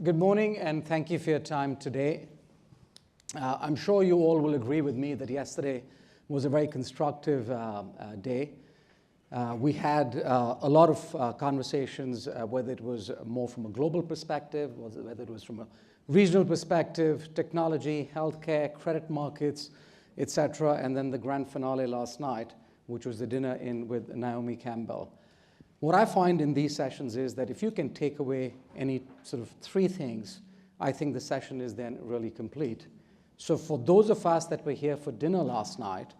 Good morning, and thank you for your time today. I'm sure you all will agree with me that yesterday was a very constructive day. We had a lot of conversations, whether it was more from a global perspective, whether it was from a regional perspective, technology, healthcare, credit markets, etc., and then the grand finale last night, which was the dinner with Naomi Campbell. What I find in these sessions is that if you can take away any sort of three things, I think the session is then really complete. So for those of us that were here for dinner last night,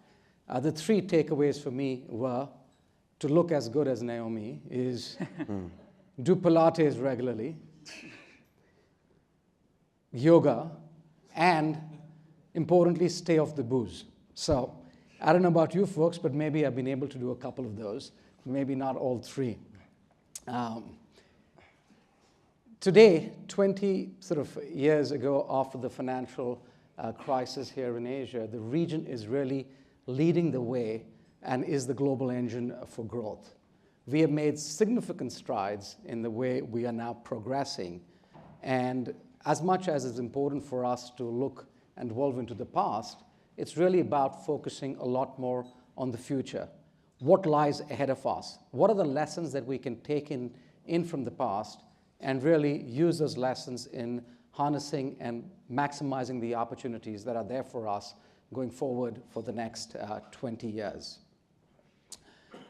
the three takeaways for me were to look as good as Naomi is, do Pilates regularly, yoga, and importantly, stay off the booze. So I don't know about you folks, but maybe I've been able to do a couple of those. Maybe not all three. Today, 20 sort of years ago after the financial crisis here in Asia, the region is really leading the way and is the global engine for growth. We have made significant strides in the way we are now progressing. And as much as it's important for us to look and delve into the past, it's really about focusing a lot more on the future. What lies ahead of us? What are the lessons that we can take in from the past and really use those lessons in harnessing and maximizing the opportunities that are there for us going forward for the next 20 years.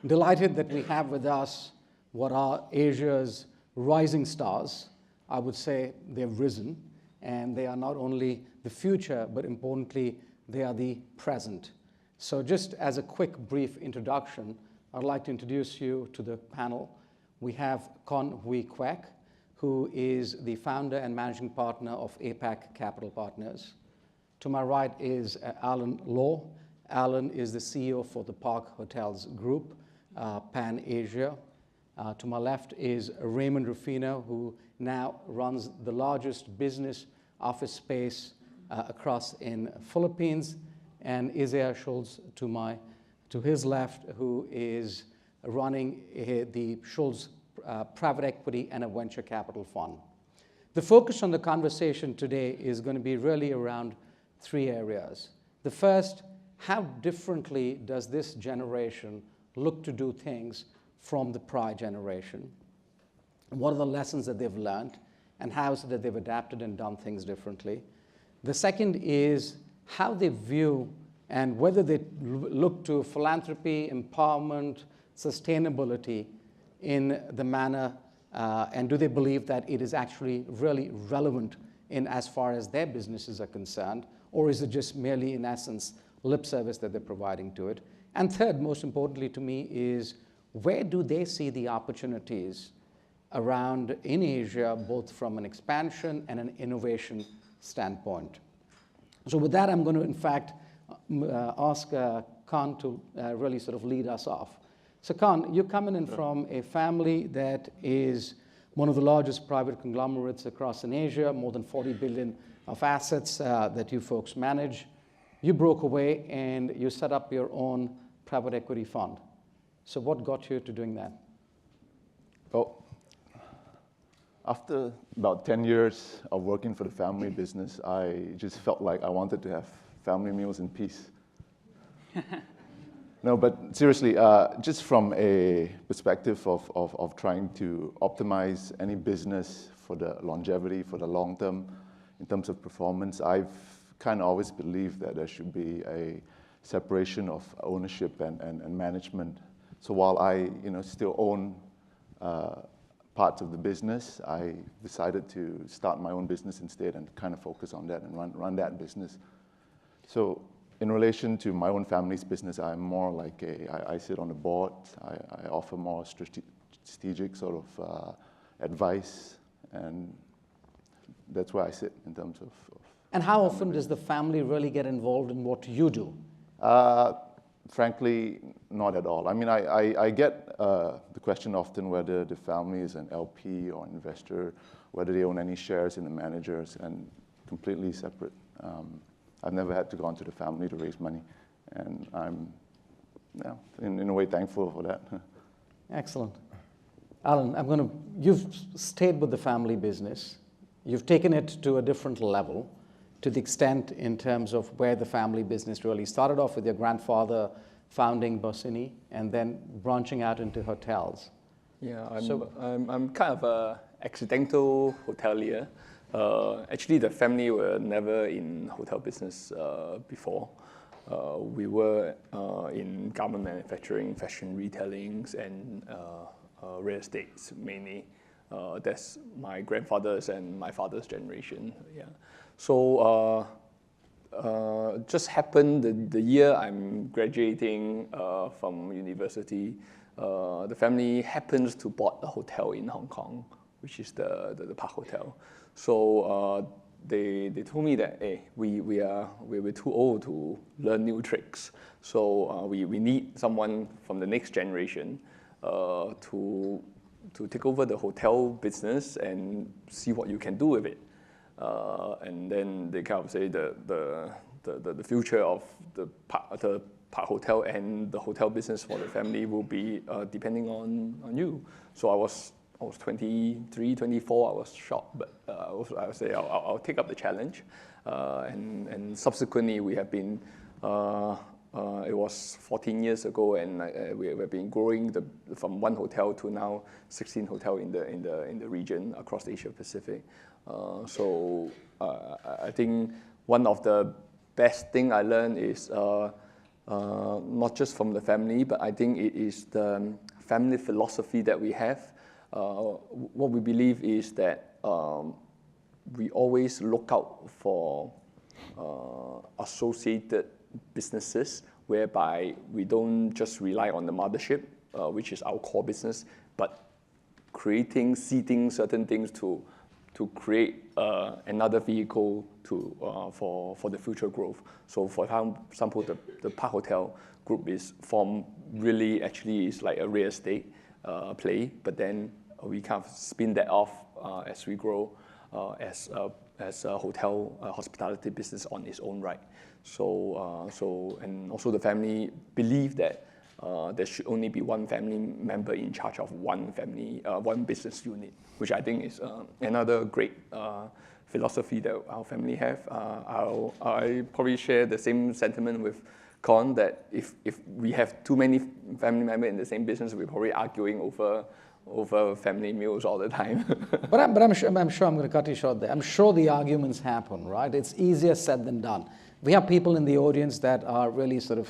Delighted that we have with us what are Asia's rising stars. I would say they've risen, and they are not only the future, but importantly, they are the present. So just as a quick, brief introduction, I'd like to introduce you to the panel. We have Quek, who is the founder and managing partner of APAC Capital Partners. To my right is Alan Law. Alan is the CEO for the Park Hotels Group, Pan Asia. To my left is Raymond Rufino, who now runs the largest business office space across in Philippines. And Isaiah Schultz to his left, who is running the Schultz Private Equity and a Venture Capital Fund. The focus on the conversation today is going to be really around three areas. The first, how differently does this generation look to do things from the prior generation? What are the lessons that they've learned, and how is it that they've adapted and done things differently? The second is how they view and whether they look to philanthropy, empowerment, sustainability in the manner, and do they believe that it is actually really relevant in as far as their businesses are concerned, or is it just merely, in essence, lip service that they're providing to it? And third, most importantly to me, is where do they see the opportunities around in Asia, both from an expansion and an innovation standpoint? So with that, I'm going to, in fact, ask Khan to really sort of lead us off. So Khan, you're coming in from a family that is one of the largest private conglomerates across in Asia, more than 40 billion of assets that you folks manage. You broke away and you set up your own private equity fund. So what got you to doing that? Well, after about 10 years of working for the family business, I just felt like I wanted to have family meals in peace. No, but seriously, just from a perspective of trying to optimize any business for the longevity, for the long term, in terms of performance, I've kind of always believed that there should be a separation of ownership and management. So while I still own parts of the business, I decided to start my own business instead and kind of focus on that and run that business. So in relation to my own family's business, I'm more like I sit on the board. I offer more strategic sort of advice, and that's where I sit in terms of and how often does the family really get involved in what you do? Frankly, not at all. I mean, I get the question often whether the family is an LP or investor, whether they own any shares in the managers, and completely separate. I've never had to go into the family to raise money, and I'm, in a way, thankful for that. Excellent. Alan, you've stayed with the family business. you've taken it to a different level, to the extent in terms of where the family business really started off with your grandfather founding Bossini and then branching out into hotels. Yeah, I'm kind of a accidental hotelier. Actually, the family were never in hotel business before. We were in garment manufacturing, fashion retailings, and real estates mainly. That's my grandfather's and my father's generation. Yeah. So just happened the year I'm graduating from university, the family happens to bought a hotel in Hong Kong, which is the Park Hotel. So they told me that, hey, we're too old to learn new tricks. So we need someone from the next generation to take over the hotel business and see what you can do with it. And then they kind of say the future of the Park Hotel and the hotel business for the family will be depending on you. So I was 23, 24. I was shocked, but I would say I'll take up the challenge. And subsequently, we have been. It was 14 years ago, and we have been growing from one hotel to now 16 hotels in the region across Asia Pacific. So I think one of the best thing I learned is not just from the family, but I think it is the family philosophy that we have. What we believe is that we always look out for associated businesses whereby we don't just rely on the mothership, which is our core business, but seeding certain things to create another vehicle for the future growth. So for example, the Park Hotel group is formed really actually is like a real estate play, but then we kind of spin that off as we grow as a hotel hospitality business on its own right. So and also the family believe that there should only be one family member in charge of one business unit, which I think is another great philosophy that our family have. I probably share the same sentiment with Con that if we have too many family members in the same business, we're probably arguing over family meals all the time. but I'm sure I'm going to cut you short there. I'm sure the arguments happen, right? It's easier said than done. We have people in the audience that are really sort of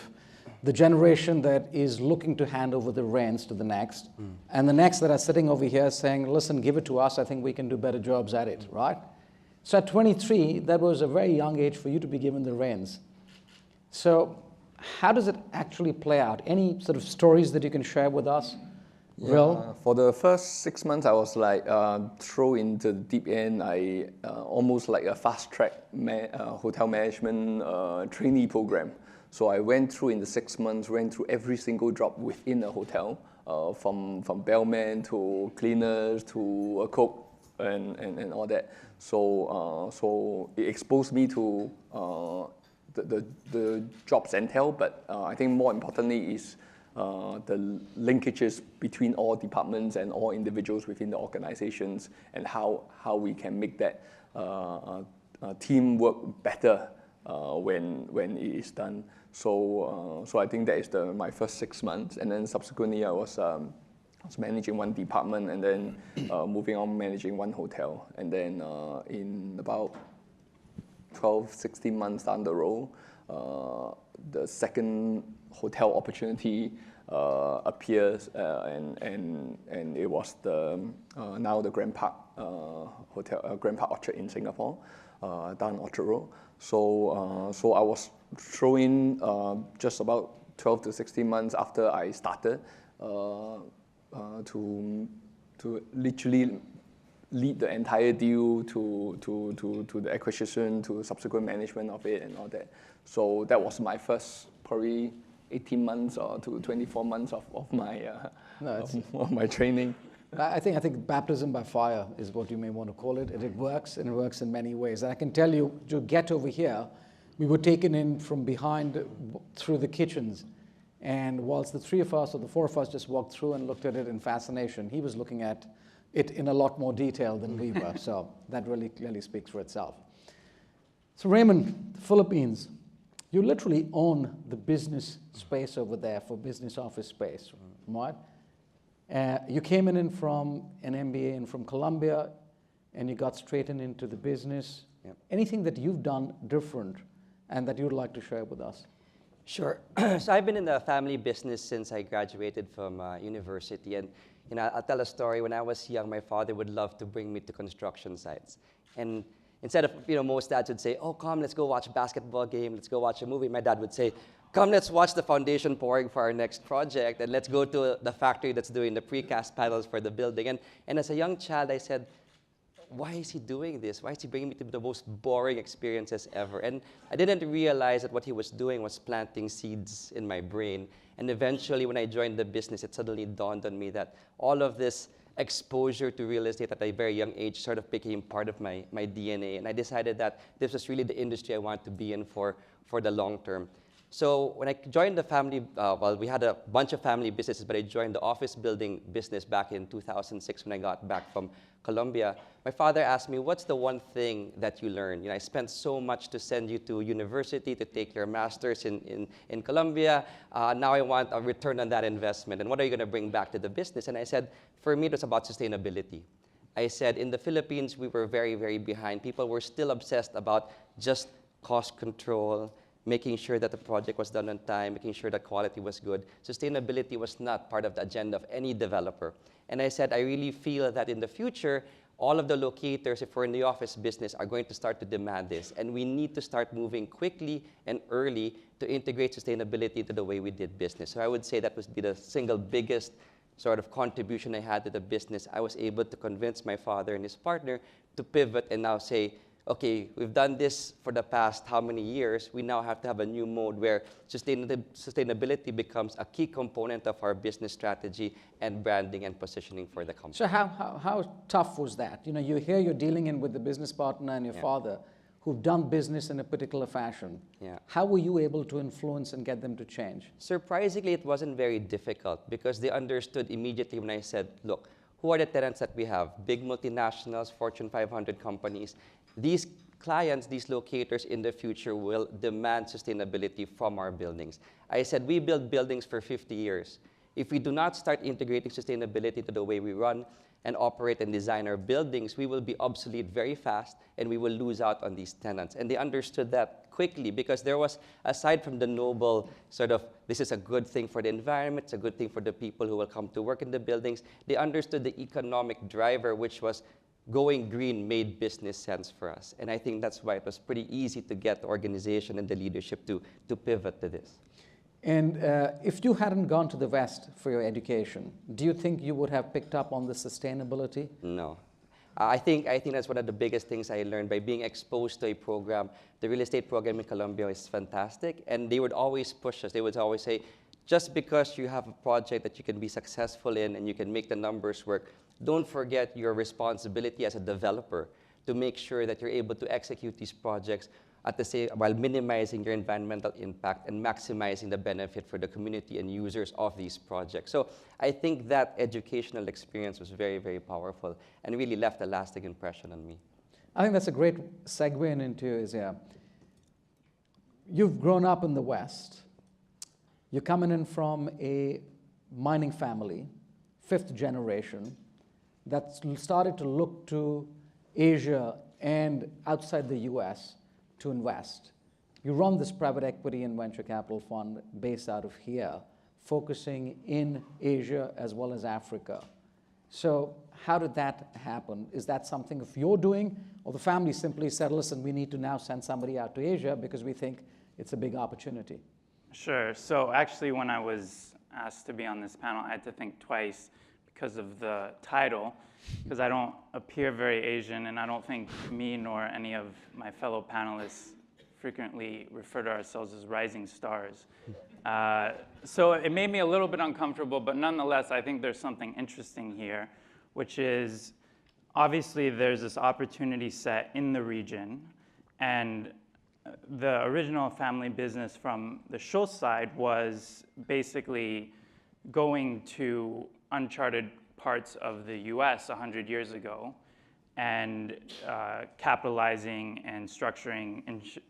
the generation that is looking to hand over the reins to the next, and the next that are sitting over here saying, listen, give it to us, I think we can do better jobs at it, right? So at 23, that was a very young age for you to be given the reins. So how does it actually play out? Any sort of stories that you can share with us? Yeah, for the first 6 months, I was like thrown into the deep end. I almost like a fast track hotel management trainee program. So I went through in the 6 months, went through every single job within a hotel, from bellman to cleaners to a cook and all that. So it exposed me to the jobs entail, but I think more importantly is the linkages between all departments and all individuals within the organizations, and how we can make that team work better when it is done. So I think that is my first 6 months, and then subsequently I was managing one department, and then moving on managing one hotel, and then in about 12, 16 months down the road, the second hotel opportunity appears, and it was now the Grand Park Hotel, Grand Park Orchard in Singapore, down Orchard Road. So I was thrown in just about 12 to 16 months after I started to literally lead the entire deal to the acquisition, to subsequent management of it and all that. So that was my first probably 18 months or to 24 months of my training. I think baptism by fire is what you may want to call it. It works, and it works in many ways. And I can tell you, to get over here, we were taken in from behind through the kitchens. And whilst the three of us or the four of us just walked through and looked at it in fascination, he was looking at it in a lot more detail than we were. So that really clearly speaks for itself. So Raymond, the Philippines, you literally own the business space over there for business office space, right? You came in from an MBA and from Columbia, and you got straight into the business. Yep. Anything that you've done different and that you'd like to share with us? Sure. So I've been in the family business since I graduated from university. And I'll tell a story. When I was young, my father would love to bring me to construction sites. And instead of, most dads would say, oh, come, let's go watch a basketball game, let's go watch a movie. My dad would say, come, let's watch the foundation pouring for our next project, and let's go to the factory that's doing the precast panels for the building. And as a young child, I said, why is he doing this? Why is he bringing me to the most boring experiences ever? And I didn't realize that what he was doing was planting seeds in my brain. And eventually, when I joined the business, it suddenly dawned on me that all of this exposure to real estate at a very young age sort of became part of my DNA. And I decided that this was really the industry I wanted to be in for the long term. So when I joined the family, we had a bunch of family businesses, but I joined the office building business back in 2006 when I got back from Colombia. My father asked me, what's the one thing that you learned? I spent so much to send you to university to take your master's in Colombia. Now I want a return on that investment. And what are you going to bring back to the business? And I said, for me, it was about sustainability. I said, in the Philippines, we were very, very behind. People were still obsessed about just cost control, making sure that the project was done on time, making sure that quality was good. Sustainability was not part of the agenda of any developer. And I said, I really feel that in the future, all of the locators, if we're in the office business, are going to start to demand this. And we need to start moving quickly and early to integrate sustainability into the way we did business. So I would say that would be the single biggest sort of contribution I had to the business. I was able to convince my father and his partner to pivot and now say, okay, we've done this for the past how many years, we now have to have a new mode where sustainability becomes a key component of our business strategy and branding and positioning for the company. So how tough was that? You hear you're dealing with the business partner and your father who've done business in a particular fashion. Yeah. How were you able to influence and get them to change? Surprisingly, it wasn't very difficult because they understood immediately when I said, look, who are the tenants that we have? Big multinationals, Fortune 500 companies. These clients, these locators in the future will demand sustainability from our buildings. I said, we build buildings for 50 years. If we do not start integrating sustainability to the way we run and operate and design our buildings, we will be obsolete very fast and we will lose out on these tenants. And they understood that quickly because there was, aside from the noble sort of, this is a good thing for the environment, it's a good thing for the people who will come to work in the buildings, they understood the economic driver, which was going green made business sense for us. And I think that's why it was pretty easy to get the organization and the leadership to pivot to this. And if you hadn't gone to the West for your education, do you think you would have picked up on the sustainability? No. I think that's one of the biggest things I learned by being exposed to a program. The real estate program in Colombia is fantastic, and they would always push us. They would always say, just because you have a project that you can be successful in and you can make the numbers work, don't forget your responsibility as a developer to make sure that you're able to execute these projects at the same, while minimizing your environmental impact and maximizing the benefit for the community and users of these projects. So I think that educational experience was very, very powerful and really left a lasting impression on me. I think that's a great segue into you've grown up in the West. You're coming in from a mining family, 5th generation, that started to look to Asia and outside the US to invest. You run this private equity and venture capital fund based out of here, focusing in Asia as well as Africa. So how did that happen? Is that something of your doing, or the family simply said, listen, we need to now send somebody out to Asia because we think it's a big opportunity? Sure. So actually, when I was asked to be on this panel, I had to think twice because of the title, because I don't appear very Asian, and I don't think me nor any of my fellow panelists frequently refer to ourselves as rising stars. So it made me a little bit uncomfortable, but nonetheless, I think there's something interesting here, which is obviously there's this opportunity set in the region, and the original family business from the Schultz side was basically going to uncharted parts of the US 100 years ago and capitalizing and structuring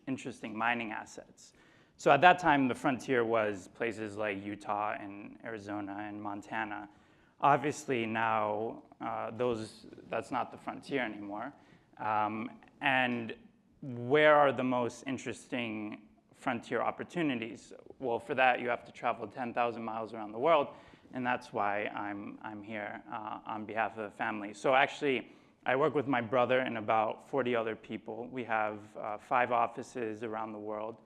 interesting mining assets. So at that time, the frontier was places like Utah and Arizona and Montana. Obviously now, that's not the frontier anymore. And where are the most interesting frontier opportunities? Well, for that, you have to travel 10,000 miles around the world, and that's why I'm here on behalf of the family. So actually, I work with my brother and about 40 other people. We have 5 offices around the world.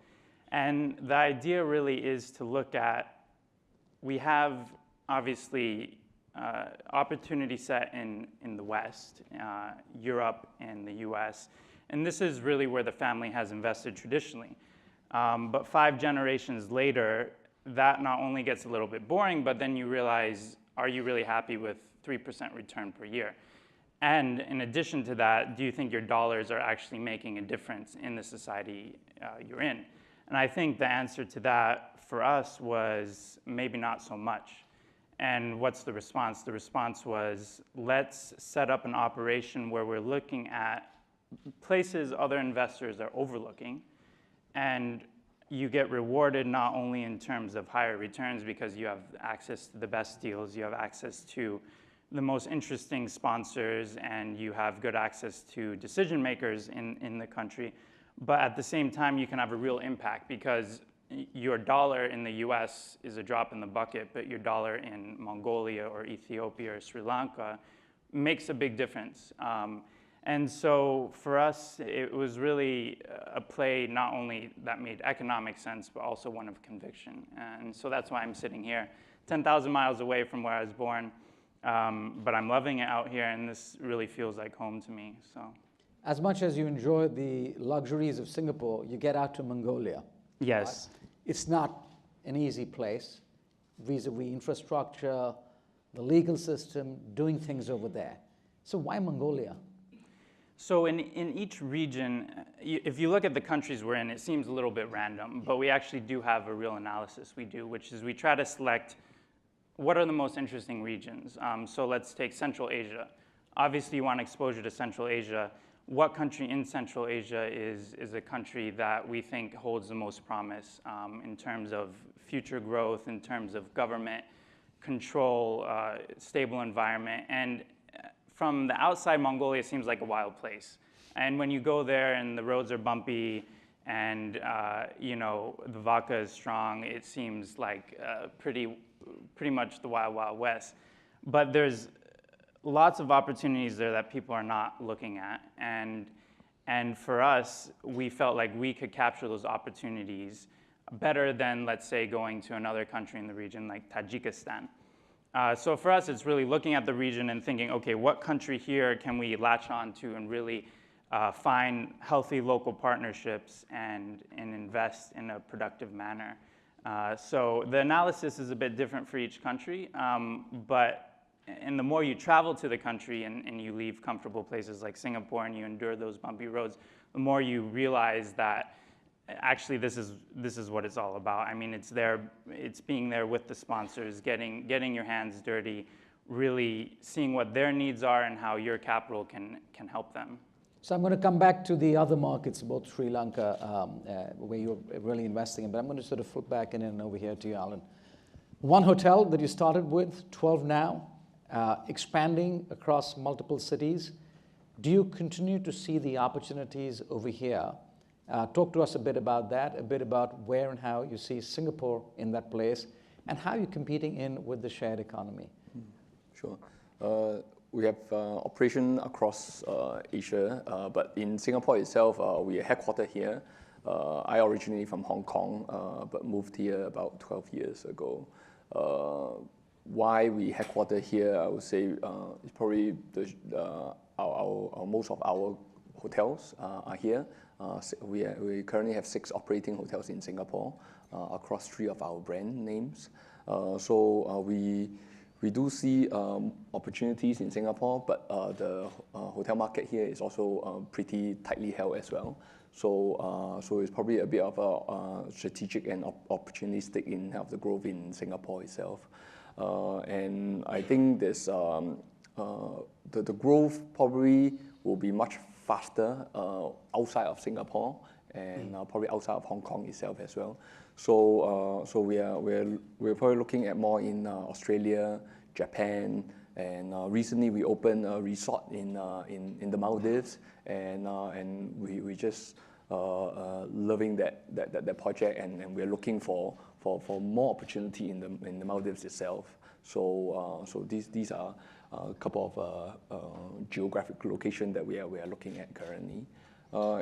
And the idea really is to look at, we have obviously opportunity set in the West, Europe and the US. And this is really where the family has invested traditionally. But 5 generations later, that not only gets a little bit boring, but then you realize, are you really happy with 3% return per year? And in addition to that, do you think your dollars are actually making a difference in the society you're in? And I think the answer to that for us was maybe not so much. And what's the response? The response was, let's set up an operation where we're looking at places other investors are overlooking, and you get rewarded not only in terms of higher returns because you have access to the best deals, you have access to the most interesting sponsors, and you have good access to decision makers in the country, but at the same time you can have a real impact because your dollar in the US is a drop in the bucket, but your dollar in Mongolia or Ethiopia or Sri Lanka makes a big difference. And so for us, it was really a play not only that made economic sense, but also one of conviction. And so that's why I'm sitting here, 10,000 miles away from where I was born, but I'm loving it out here, and this really feels like home to me. So, as much as you enjoy the luxuries of Singapore, you get out to Mongolia. yes. Right? It's not an easy place, vis-a-vis infrastructure, the legal system, doing things over there. So why Mongolia? So in each region, if you look at the countries we're in, it seems a little bit random, but we actually do have a real analysis we do, which is we try to select what are the most interesting regions. So let's take Central Asia. Obviously, you want exposure to Central Asia. What country in Central Asia is a country that we think holds the most promise in terms of future growth, in terms of government control, stable environment? And from the outside, Mongolia seems like a wild place. And when you go there and the roads are bumpy and you know, the vodka is strong, it seems like pretty much the wild, wild west. But there's lots of opportunities there that people are not looking at. And for us, we felt like we could capture those opportunities better than, let's say, going to another country in the region like Tajikistan. So for us, it's really looking at the region and thinking, okay, what country here can we latch on to and really find healthy local partnerships and invest in a productive manner. So the analysis is a bit different for each country, and the more you travel to the country and you leave comfortable places like Singapore and you endure those bumpy roads, the more you realize that actually this is what it's all about. I mean, it's being there with the sponsors, getting your hands dirty, really seeing what their needs are and how your capital can help them. So I'm going to come back to the other markets, both Sri Lanka, where you're really investing in, but I'm going to sort of flip back in and over here to you, Alan. One hotel that you started with, 12 now, expanding across multiple cities. Do you continue to see the opportunities over here? Talk to us a bit about that, a bit about where and how you see Singapore in that place, and how you're competing in with the shared economy. Sure. We have operation across Asia, but in Singapore itself, we are headquartered here. I originally from Hong Kong, but moved here about 12 years ago. Why we headquartered here, I would say, is probably most of our hotels are here. We currently have 6 operating hotels in Singapore across 3 of our brand names. So we do see opportunities in Singapore, but the hotel market here is also pretty tightly held as well. So it's probably a bit of a strategic and opportunistic in the growth in Singapore itself. And I think this the growth probably will be much faster outside of Singapore and probably outside of Hong Kong itself as well. So we're probably looking at more in Australia, Japan, and recently we opened a resort in the Maldives, and we just loving that project, and we're looking for more opportunity in the Maldives itself. So these are a couple of geographic locations that we are looking at currently.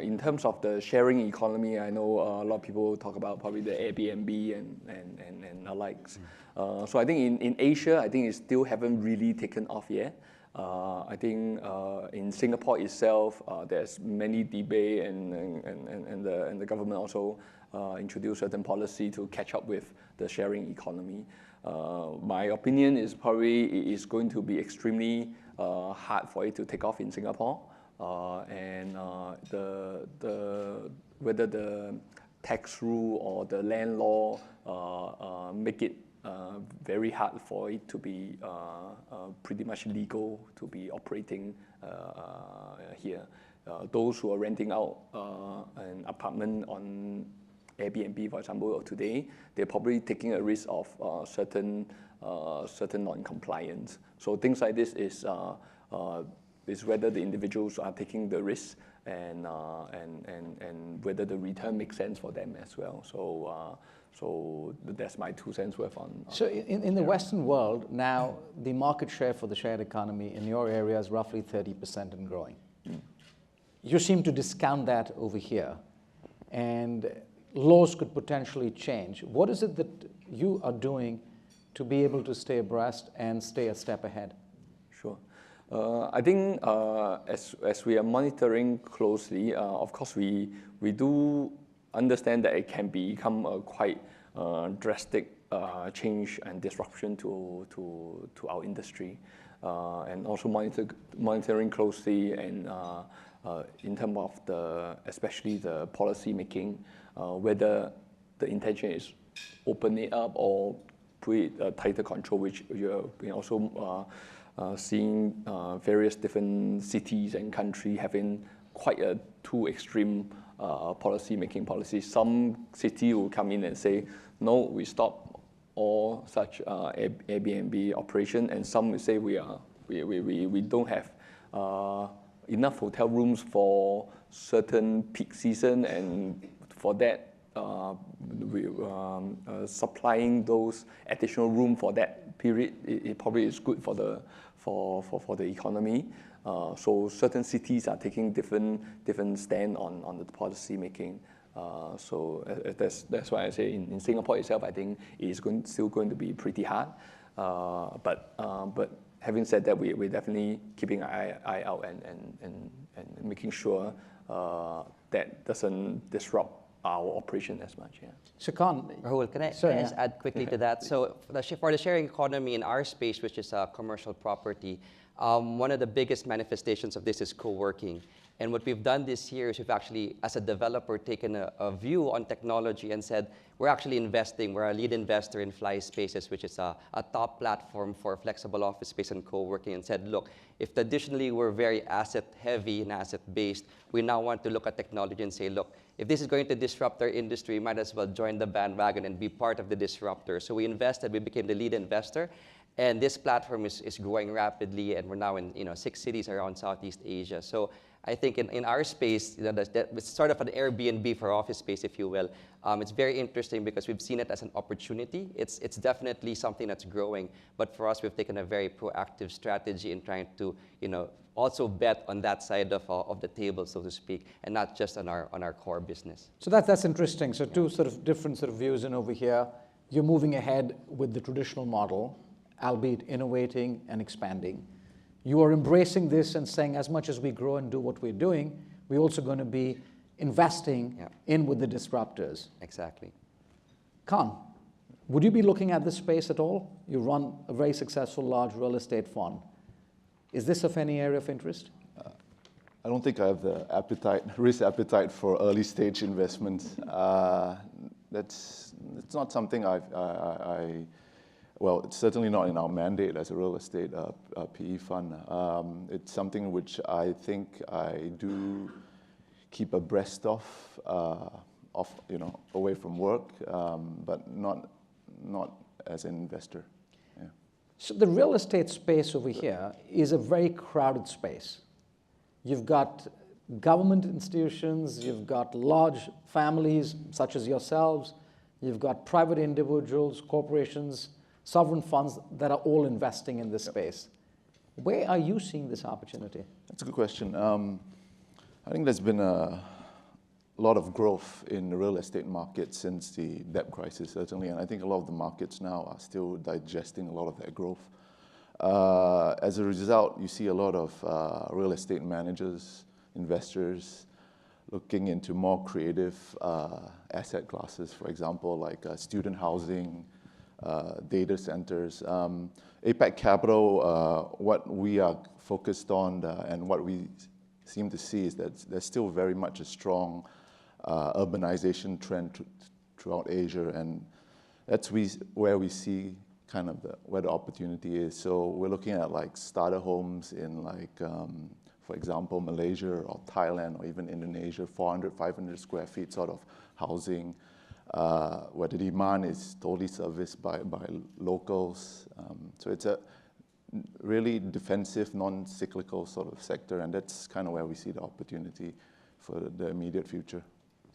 In terms of the sharing economy, I know a lot of people talk about probably the Airbnb and the likes. So I think in Asia, I think it still haven't really taken off yet. I think in Singapore itself, there's many debate, and the government also introduced certain policy to catch up with the sharing economy. My opinion is probably it is going to be extremely hard for it to take off in Singapore. And whether the tax rule or the land law make it very hard for it to be pretty much legal to be operating here. Those who are renting out an apartment on Airbnb, for example, today, they're probably taking a risk of certain non-compliance. So things like this is whether the individuals are taking the risk and whether the return makes sense for them as well. So that's my 2 cents worth on. So in the Western world, now the market share for the shared economy in your area is roughly 30% and growing. You seem to discount that over here, and laws could potentially change. What is it that you are doing to be able to stay abreast and stay a step ahead? Sure. I think as we are monitoring closely, of course we do understand that it can become a quite drastic change and disruption to our industry, and also monitoring closely and in terms of especially the policy making, whether the intention is open it up or put it tighter control, which you're also seeing various different cities and countries having quite a too extreme policies. Some city will come in and say, no, we stop all such Airbnb operation, and some will say we don't have enough hotel rooms for certain peak season, and for that supplying those additional room for that period, it probably is good for the economy. So certain cities are taking different stand on the policy making. So that's why I say in Singapore itself, I think it is still going to be pretty hard. But having said that, we're definitely keeping an eye out and making sure that doesn't disrupt our operation as much. Yeah. So Khan, Rahul, can I just add quickly to that? So for the sharing economy in our space, which is commercial property, one of the biggest manifestations of this is co-working. And what we've done this year is we've actually, as a developer, taken a view on technology and said, we're actually investing, we're a lead investor in Fly Spaces, which is a top platform for flexible office space and co-working, and said, look, if traditionally we're very asset heavy and asset based, we now want to look at technology and say, look, if this is going to disrupt our industry, might as well join the bandwagon and be part of the disruptor. So we invested, we became the lead investor, and this platform is growing rapidly, and we're now in 6 cities around Southeast Asia. So I think in our space, it's sort of an Airbnb for office space, if you will. It's very interesting because we've seen it as an opportunity. It's definitely something that's growing, but for us, we've taken a very proactive strategy in trying to also bet on that side of the table, so to speak, and not just on our core business. So that's interesting. So two sort of different sort of views in over here. You're moving ahead with the traditional model, albeit innovating and expanding. You are embracing this and saying, as much as we grow and do what we're doing, we're also going to be investing in with the disruptors. Exactly. Khan, would you be looking at this space at all? You run a very successful large real estate fund. Is this of any area of interest? I don't think I have the risk appetite for early stage investments. It's not something I well, it's certainly not in our mandate as a real estate PE fund. It's something which I think I do keep abreast of, away from work, but not as an investor. Yeah. So the real estate space over here is a very crowded space. You've got government institutions, you've got large families such as yourselves, you've got private individuals, corporations, sovereign funds that are all investing in this space. Where are you seeing this opportunity? That's a good question. I think there's been a lot of growth in the real estate market since the debt crisis, certainly, and I think a lot of the markets now are still digesting a lot of that growth. As a result, you see a lot of real estate managers, investors, looking into more creative asset classes, for example, like student housing, data centers. APAC Capital, what we are focused on and what we seem to see is that there's still very much a strong urbanization trend throughout Asia, and that's where we see kind of where the opportunity is. So we're looking at like starter homes in like, for example, Malaysia or Thailand or even Indonesia, 400, 500 square feet sort of housing, where the demand is totally serviced by locals. So it's a really defensive, non-cyclical sort of sector, and that's kind of where we see the opportunity for the immediate future.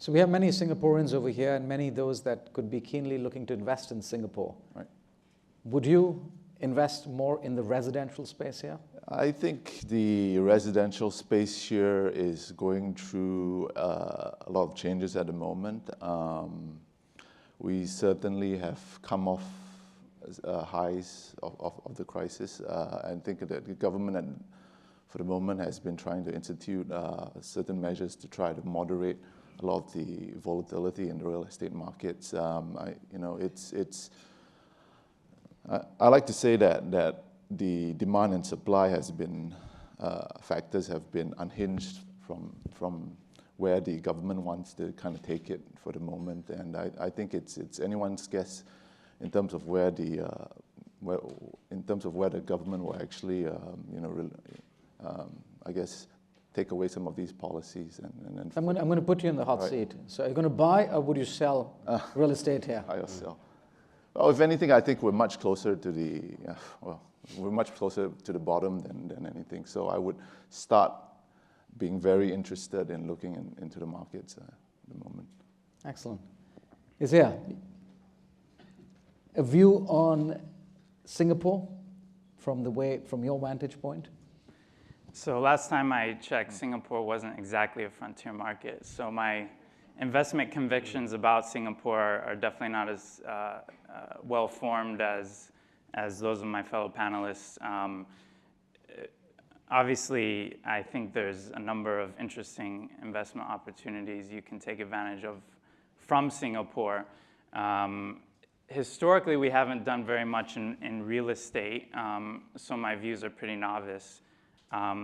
So we have many Singaporeans over here and many those that could be keenly looking to invest in Singapore. Right. Would you invest more in the residential space here? I think the residential space here is going through a lot of changes at the moment. We certainly have come off highs of the crisis. I think that the government, for the moment, has been trying to institute certain measures to try to moderate a lot of the volatility in the real estate markets. I like to say that the demand and supply has been factors have been unhinged from where the government wants to kind of take it for the moment, and I think it's anyone's guess in terms of where the government will actually I guess take away some of these policies and I'm going to put you in the hot seat. So are you going to buy or would you sell real estate here? Buy or sell. Well, if anything, I think we're much closer to the bottom than anything. So I would start being very interested in looking into the markets at the moment. Excellent. Is there a view on Singapore from your vantage point? So last time I checked, Singapore wasn't exactly a frontier market. So my investment convictions about Singapore are definitely not as well formed as those of my fellow panelists. Obviously, I think there's a number of interesting investment opportunities you can take advantage of from Singapore. Historically, we haven't done very much in real estate, so my views are pretty novice.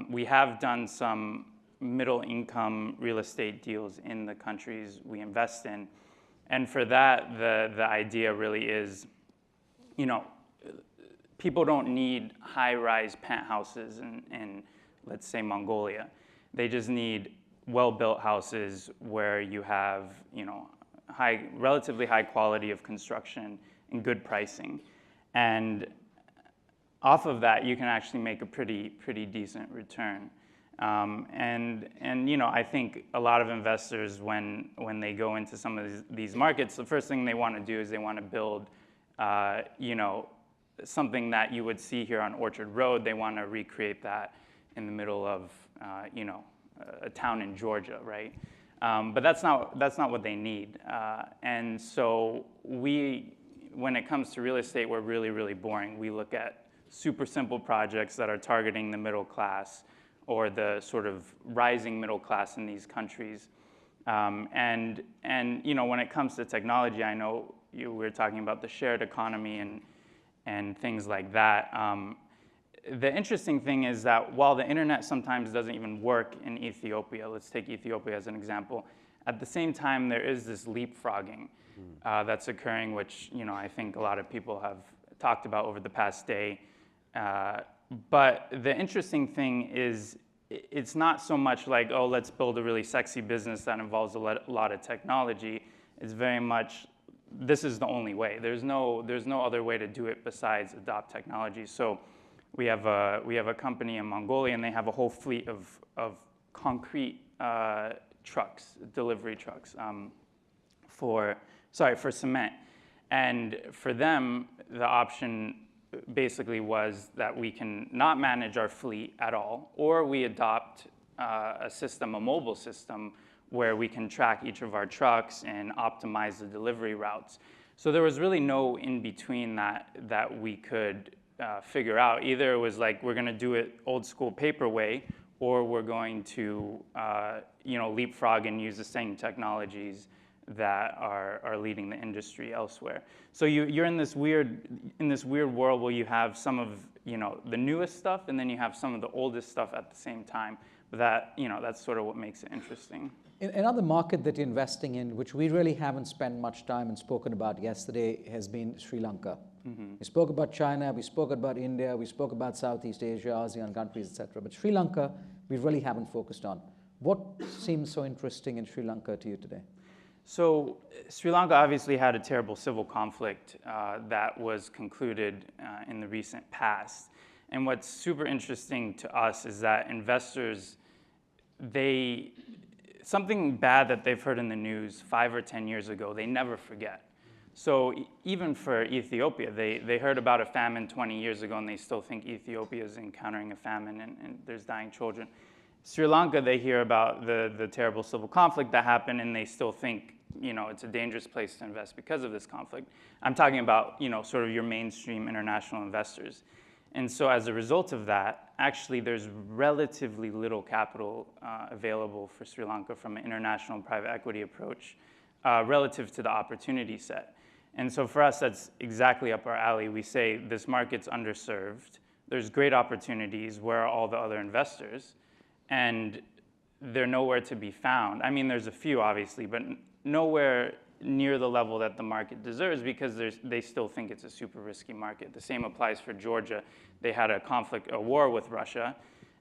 We have done some middle-income real estate deals in the countries we invest in. And for that, the idea really is, people don't need high-rise penthouses in, let's say, Mongolia. They just need well-built houses where you have, relatively high quality of construction and good pricing. And off of that, you can actually make a pretty decent return. I think a lot of investors, when they go into some of these markets, the first thing they want to do is they want to build, something that you would see here on Orchard Road. They want to recreate that in the middle of, a town in Georgia, right? But that's not what they need. And so when it comes to real estate, we're really, really boring. We look at super simple projects that are targeting the middle class or the sort of rising middle class in these countries. When it comes to technology, I know we were talking about the shared economy and things like that. The interesting thing is that while the internet sometimes doesn't even work in Ethiopia, let's take Ethiopia as an example, at the same time there is this leapfrogging that's occurring, which I think a lot of people have talked about over the past day. But the interesting thing is, it's not so much like, oh, let's build a really sexy business that involves a lot of technology. It's very much, this is the only way. There's no other way to do it besides adopt technology. So we have a company in Mongolia, and they have a whole fleet of concrete trucks, delivery trucks, for cement. And for them, the option basically was that we can not manage our fleet at all, or we adopt a system, a mobile system, where we can track each of our trucks and optimize the delivery routes. So there was really no in-between that we could figure out. Either it was like, we're going to do it old school paper way, or we're going to leapfrog and use the same technologies that are leading the industry elsewhere. So you're in this weird world where you have some of the newest stuff, and then you have some of the oldest stuff at the same time. But that's sort of what makes it interesting. Another market that you're investing in, which we really haven't spent much time and spoken about yesterday, has been Sri Lanka. Mm-hmm. We spoke about China, we spoke about India, we spoke about Southeast Asia, ASEAN countries, etc. But Sri Lanka, we really haven't focused on. What seems so interesting in Sri Lanka to you today? So Sri Lanka obviously had a terrible civil conflict that was concluded in the recent past. And what's super interesting to us is that investors, something bad that they've heard in the news 5 or 10 years ago, they never forget. So even for Ethiopia, they heard about a famine 20 years ago, and they still think Ethiopia is encountering a famine and there's dying children. Sri Lanka, they hear about the terrible civil conflict that happened, and they still think, it's a dangerous place to invest because of this conflict. I'm talking about, sort of your mainstream international investors. And so as a result of that, actually there's relatively little capital available for Sri Lanka from an international private equity approach relative to the opportunity set. And so for us, that's exactly up our alley. We say this market's underserved. There's great opportunities. Where are all the other investors? And they're nowhere to be found. I mean, there's a few, obviously, but nowhere near the level that the market deserves, because they still think it's a super risky market. The same applies for Georgia. They had a war with Russia.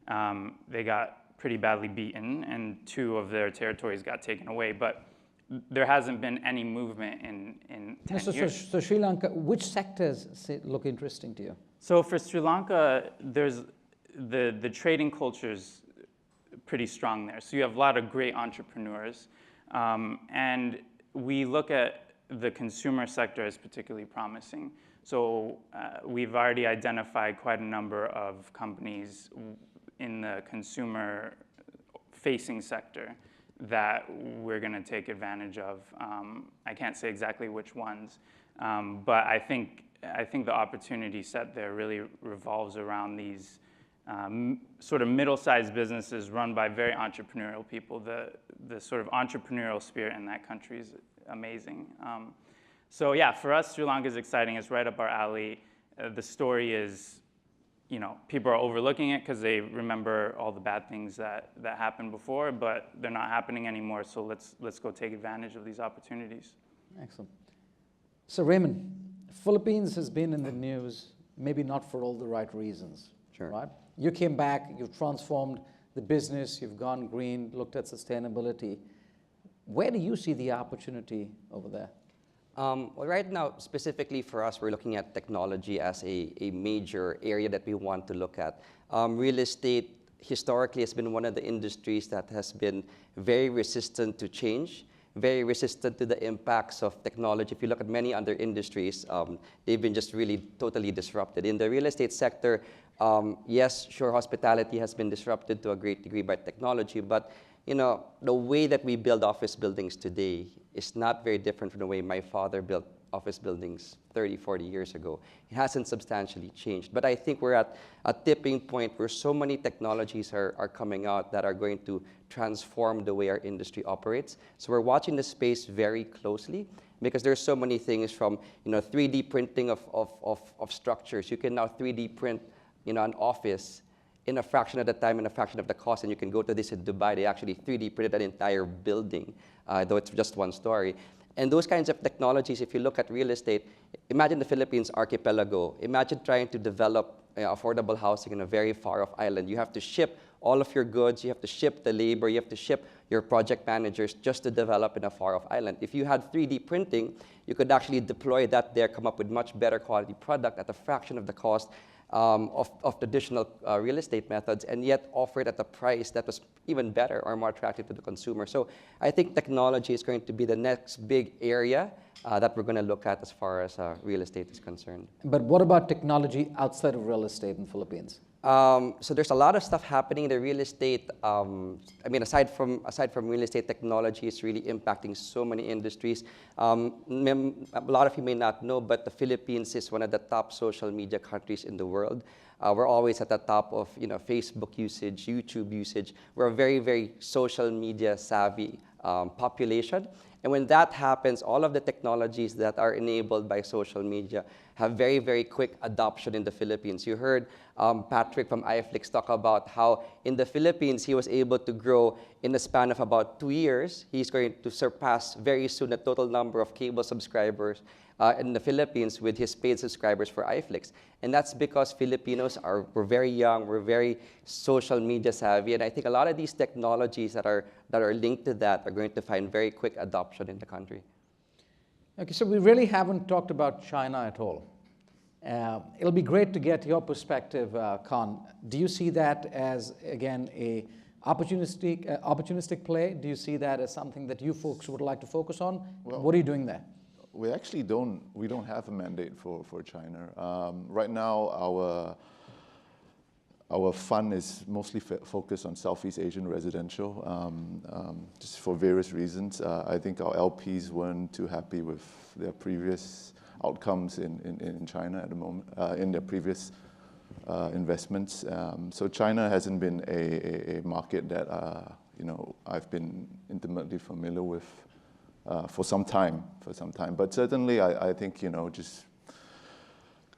They got pretty badly beaten, and 2 of their territories got taken away. But there hasn't been any movement in 10 years. So Sri Lanka, which sectors look interesting to you? So for Sri Lanka, there's the trading culture's pretty strong there. So you have a lot of great entrepreneurs. And we look at the consumer sector as particularly promising. So we've already identified quite a number of companies in the consumer-facing sector that we're going to take advantage of. I can't say exactly which ones, but I think the opportunity set there really revolves around these sort of middle-sized businesses run by very entrepreneurial people. The sort of entrepreneurial spirit in that country is amazing. So yeah, for us, Sri Lanka is exciting. It's right up our alley. The story is, people are overlooking it because they remember all the bad things that happened before, but they're not happening anymore. So let's go take advantage of these opportunities. Excellent. So Raymond, Philippines has been in the news, maybe not for all the right reasons. Sure. Right? You came back, you've transformed the business, you've gone green, looked at sustainability. Where do you see the opportunity over there? Well, right now, specifically for us, we're looking at technology as a major area that we want to look at. Real estate historically has been one of the industries that has been very resistant to change, very resistant to the impacts of technology. If you look at many other industries, they've been just really totally disrupted. In the real estate sector, yes, sure, hospitality has been disrupted to a great degree by technology, but the way that we build office buildings today is not very different from the way my father built office buildings 30, 40 years ago. It hasn't substantially changed. But I think we're at a tipping point where so many technologies are coming out that are going to transform the way our industry operates. So we're watching the space very closely because there's so many things from 3D printing of structures. You can now 3D print an office in a fraction of the time and a fraction of the cost, and you can go to this in Dubai. They actually 3D printed an entire building, though it's just one story. And those kinds of technologies, if you look at real estate, imagine the Philippines archipelago. Imagine trying to develop affordable housing in a very far-off island. You have to ship all of your goods, you have to ship the labor, you have to ship your project managers just to develop in a far-off island. If you had 3D printing, you could actually deploy that there, come up with much better quality product at a fraction of the cost of traditional real estate methods, and yet offer it at a price that was even better or more attractive to the consumer. So I think technology is going to be the next big area that we're going to look at as far as real estate is concerned. But what about technology outside of real estate in the Philippines? So there's a lot of stuff happening in the real estate. I mean, aside from real estate, technology is really impacting so many industries. A lot of you may not know, but the Philippines is one of the top social media countries in the world. We're always at the top of Facebook usage, YouTube usage. We're a very, very social media savvy population. And when that happens, all of the technologies that are enabled by social media have very, very quick adoption in the Philippines. You heard Patrick from iFlix talk about how in the Philippines, he was able to grow in the span of about 2 years. He's going to surpass very soon the total number of cable subscribers in the Philippines with his paid subscribers for iFlix. And that's because Filipinos we're very young, we're very social media savvy, and I think a lot of these technologies that are linked to that are going to find very quick adoption in the country. Okay, so we really haven't talked about China at all. It'll be great to get your perspective, Khan. Do you see that as, again, a opportunistic play? Do you see that as something that you folks would like to focus on? Well, what are you doing there? We actually don't have a mandate for China. Right now, our fund is mostly focused on Southeast Asian residential, just for various reasons. I think our LPs weren't too happy with their previous outcomes in China at the moment, in their previous investments. So China hasn't been a market that I've been intimately familiar with for some time. But certainly, I think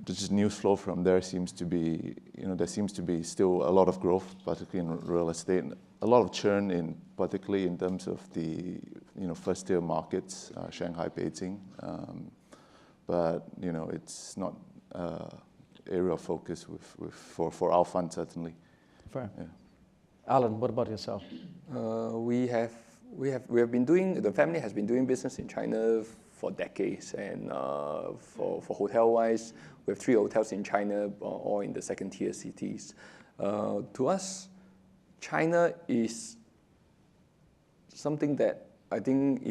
just news flow from there seems to be, there seems to be still a lot of growth, particularly in real estate, a lot of churn particularly in terms of the first-tier markets, Shanghai, Beijing. But it's not area of focus for our fund, certainly. Fair. Yeah. Alan, what about yourself? The family has been doing business in China for decades, and for hotel-wise, we have 3 hotels in China, all in the second-tier cities. To us, China is something that I think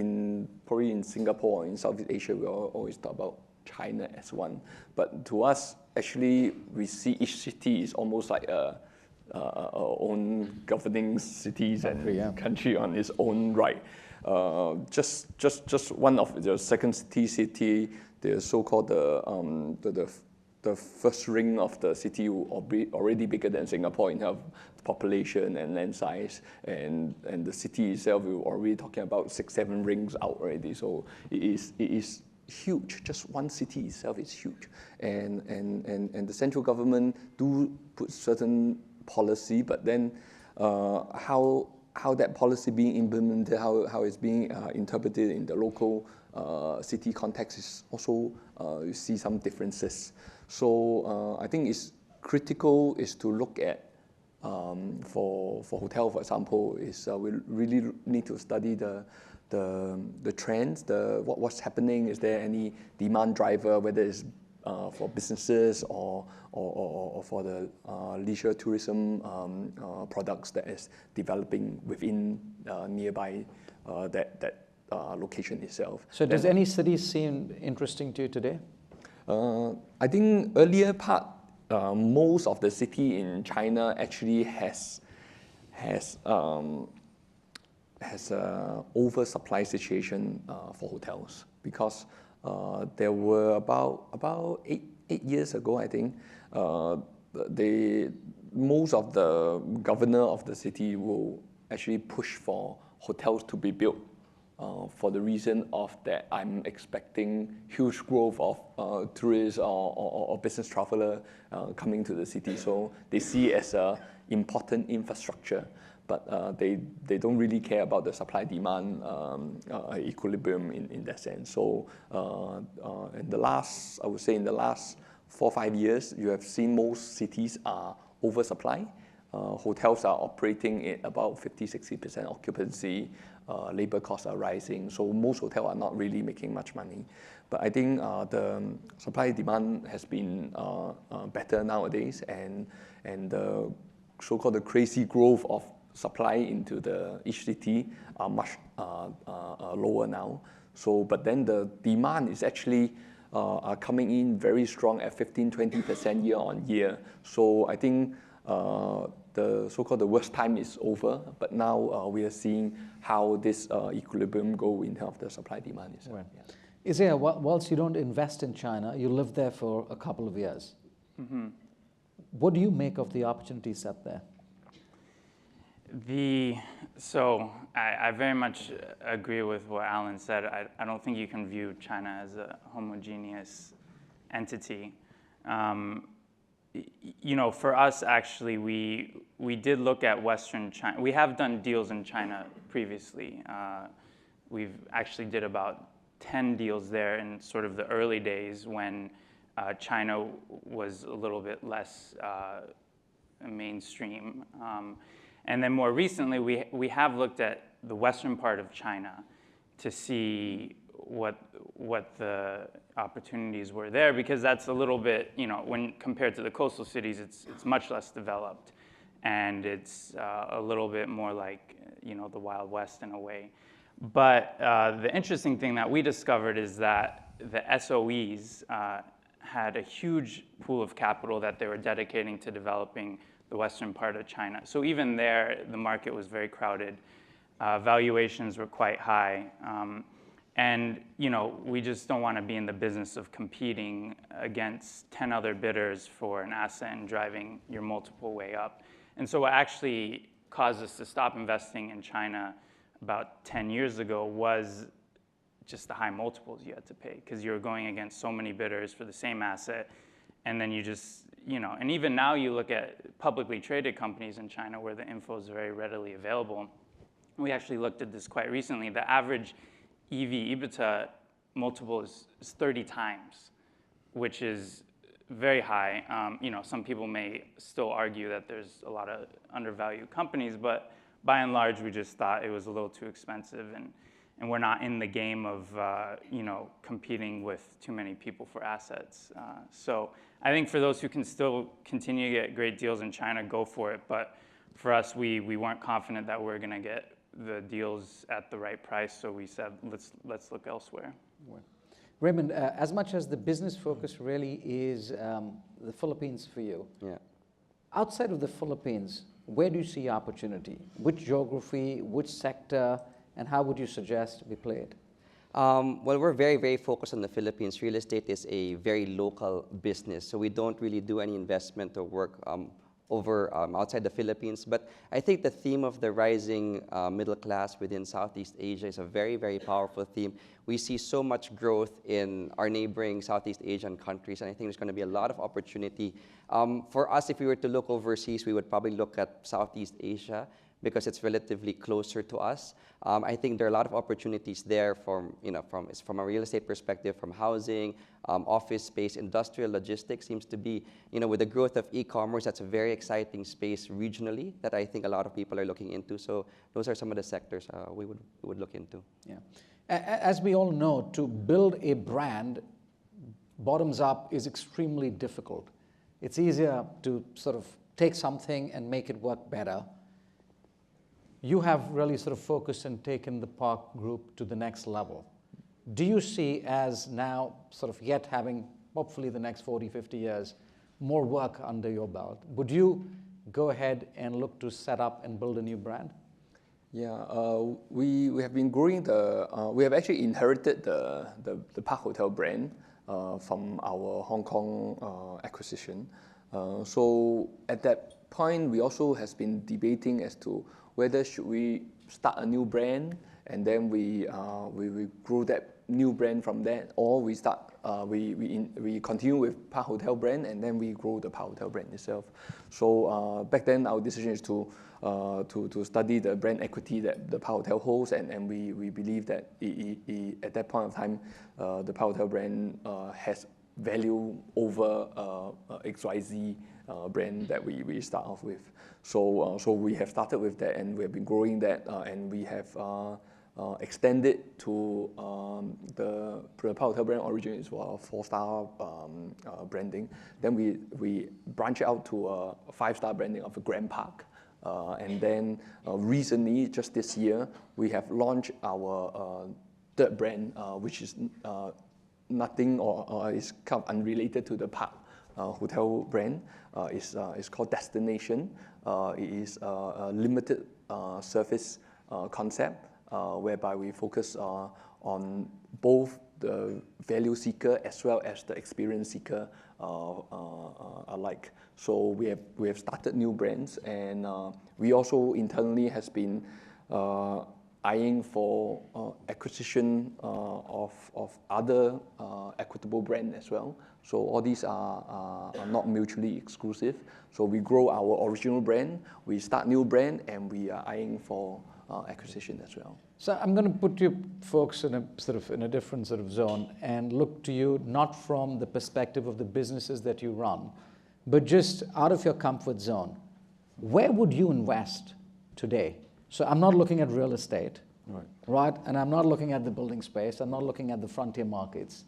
probably in Singapore or in Southeast Asia, we always talk about China as one. But to us, actually, we see each city is almost like our own governing cities and country on its own right. Just one of the second-tier city, the so-called the first ring of the city will be already bigger than Singapore in terms of population and land size, and the city itself, we're already talking about 6-7 rings out already. So it is huge. Just one city itself is huge, and the central government do put certain policy, but then how that policy being implemented, how it's being interpreted in the local city context is also you see some differences. So I think it's critical is to look at for hotel, for example, is we really need to study the trends, what's happening. Is there any demand driver, whether it's for businesses or for the leisure tourism products that is developing within nearby that location itself. So does any city seem interesting to you today? I think earlier part, most of the city in China actually has a oversupply situation for hotels, because there were about eight years ago, I think, most of the governor of the city will actually push for hotels to be built. For the reason of that, I'm expecting huge growth of tourists or business traveler coming to the city. So they see it as an important infrastructure. but they don't really care about the supply-demand equilibrium in that sense. So in the last 4 or 5 years, you have seen most cities are oversupply. Hotels are operating at about 50-60% occupancy. Labor costs are rising, so most hotels are not really making much money. But I think the supply-demand has been better nowadays, and the so-called the crazy growth of supply into each city are much lower now. So, but then the demand is actually coming in very strong at 15-20% year on year. So I think the so-called the worst time is over, but now we are seeing how this equilibrium go in terms of the supply-demand. Right. Isaiah, whilst you don't invest in China, you lived there for a couple of years. Mm-hmm. What do you make of the opportunity set there? So I very much agree with what Alan said. I don't think you can view China as a homogeneous entity. You know, for us, actually, we did look at Western China. We have done deals in China previously. We've actually did about 10 deals there in sort of the early days when China was a little bit less mainstream. And then more recently, we have looked at the western part of China to see what the opportunities were there, because that's a little bit, you know, when compared to the coastal cities, it's much less developed, and it's a little bit more like, you know, the Wild West in a way. But the interesting thing that we discovered is that the SOEs had a huge pool of capital that they were dedicating to developing the western part of China. So even there, the market was very crowded. Valuations were quite high. And you know, we just don't want to be in the business of competing against 10 other bidders for an asset and driving your multiple way up. And so what actually caused us to stop investing in China about 10 years ago was just the high multiples you had to pay, because you were going against so many bidders for the same asset. And then you just, you know, and even now you look at publicly traded companies in China where the info is very readily available. We actually looked at this quite recently. The average EV/EBITDA multiple is 30 times, which is very high. You know, some people may still argue that there's a lot of undervalued companies, but by and large, we just thought it was a little too expensive, and we're not in the game of you know, competing with too many people for assets. So I think for those who can still continue to get great deals in China, go for it. But for us, we weren't confident that we're going to get the deals at the right price, so we said let's look elsewhere. Raymond, as much as the business focus really is the Philippines for you, Yeah. outside of the Philippines, where do you see opportunity? Which geography, which sector, and how would you suggest we play it? Well, we're very, very focused on the Philippines. Real estate is a very local business, so we don't really do any investment or work over outside the Philippines. But I think the theme of the rising middle class within Southeast Asia is a very, very powerful theme. We see so much growth in our neighboring Southeast Asian countries, and I think there's going to be a lot of opportunity. For us, if we were to look overseas, we would probably look at Southeast Asia, because it's relatively closer to us. I think there are a lot of opportunities there from a real estate perspective, from housing, office space, industrial logistics seems to be, with the growth of e-commerce, that's a very exciting space regionally that I think a lot of people are looking into. So those are some of the sectors we would look into. Yeah. As we all know, to build a brand bottoms up is extremely difficult. It's easier to sort of take something and make it work better. You have really sort of focused and taken the Park Group to the next level. Do you see, as now sort of yet having hopefully the next 40, 50 years, more work under your belt, would you go ahead and look to set up and build a new brand? Yeah, we have been growing we have actually inherited the Park Hotel brand from our Hong Kong acquisition. So at that point, we also has been debating as to whether should we start a new brand and then we grow that new brand from that, or we start we continue with Park Hotel brand, and then we grow the Park Hotel brand itself. So back then, our decision is to study the brand equity that the Park Hotel holds, and we believe that at that point of time, the Park Hotel brand has value over XYZ brand that we start off with. So we have started with that, and we have been growing that, and we have extended to the Park Hotel brand origin is 4-star branding. Then we branch out to a 5-star branding of a Grand Park. And then recently, just this year, we have launched our third brand, which is nothing or is kind of unrelated to the Park Hotel brand. It's called Destination. It is a limited service concept whereby we focus on both the value seeker as well as the experience seeker alike. So we have started new brands, and we also internally has been eyeing for acquisition of other equitable brand as well. So all these are not mutually exclusive. So we grow our original brand, we start new brand, and we are eyeing for acquisition as well. So I'm going to put you folks in a different sort of zone and look to you not from the perspective of the businesses that you run, but just out of your comfort zone. Where would you invest today? So I'm not looking at real estate, right? And I'm not looking at the building space. I'm not looking at the frontier markets,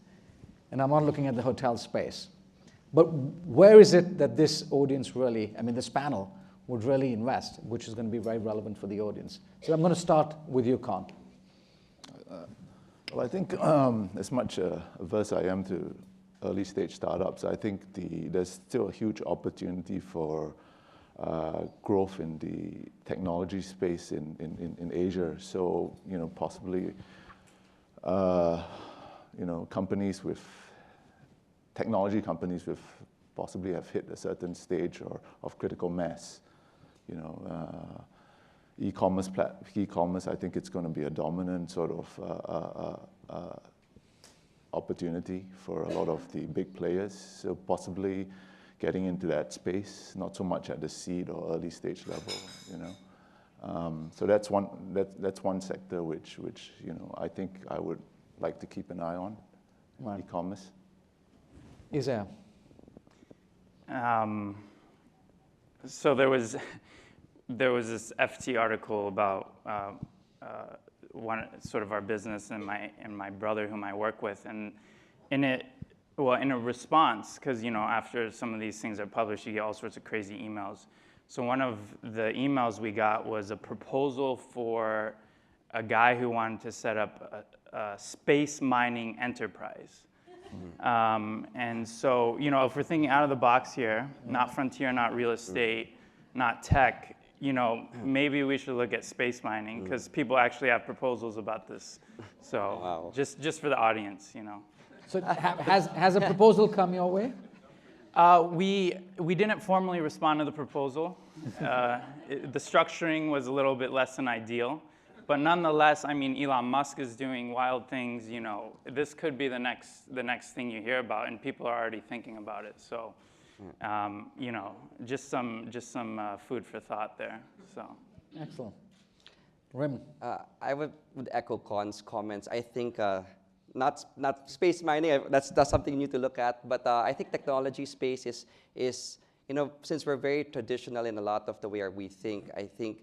and I'm not looking at the hotel space. But where is it that this audience really, this panel, would really invest, which is going to be very relevant for the audience? So I'm going to start with you, Con. Well, I think as much averse I am to early stage startups, I think there's still a huge opportunity for growth in the technology space in Asia. So, possibly, companies with, technology companies with possibly have hit a certain stage of critical mass. E-commerce, I think it's going to be a dominant sort of opportunity for a lot of the big players. So possibly getting into that space, not so much at the seed or early stage level, So that's one sector which I think I would like to keep an eye on, e-commerce. Isaiah. So there was this FT article about one sort of our business and my brother whom I work with, and in a response, because after some of these things are published, you get all sorts of crazy emails. So one of the emails we got was a proposal for a guy who wanted to set up a space mining enterprise. And so, if we're thinking out of the box here, not frontier, not real estate, not tech, maybe we should look at space mining, because people actually have proposals about this. So just for the audience, So has a proposal come your way? We didn't formally respond to the proposal. The structuring was a little bit less than ideal. But nonetheless, Elon Musk is doing wild things. This could be the next thing you hear about, and people are already thinking about it. So, just some food for thought there. So, excellent. Raymond. I would echo Con's comments. I think not space mining. That's something new to look at. But I think technology space is since we're very traditional in a lot of the way we think. I think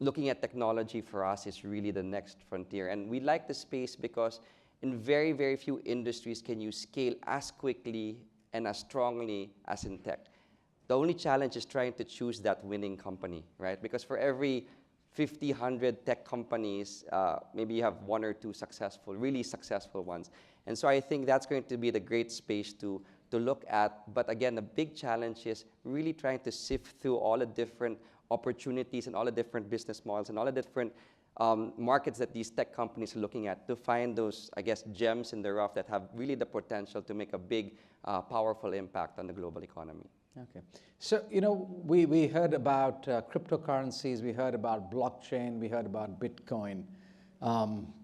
looking at technology for us is really the next frontier. And we like the space because in very, very few industries can you scale as quickly and as strongly as in tech. The only challenge is trying to choose that winning company, right? Because for every 50, 100 tech companies, maybe you have one or two really successful ones. And so I think that's going to be the great space to look at. But again, the big challenge is really trying to sift through all the different opportunities and all the different business models and all the different markets that these tech companies are looking at to find those, gems in the rough that have really the potential to make a big, powerful impact on the global economy. Okay. So, we heard about cryptocurrencies, we heard about blockchain, we heard about Bitcoin.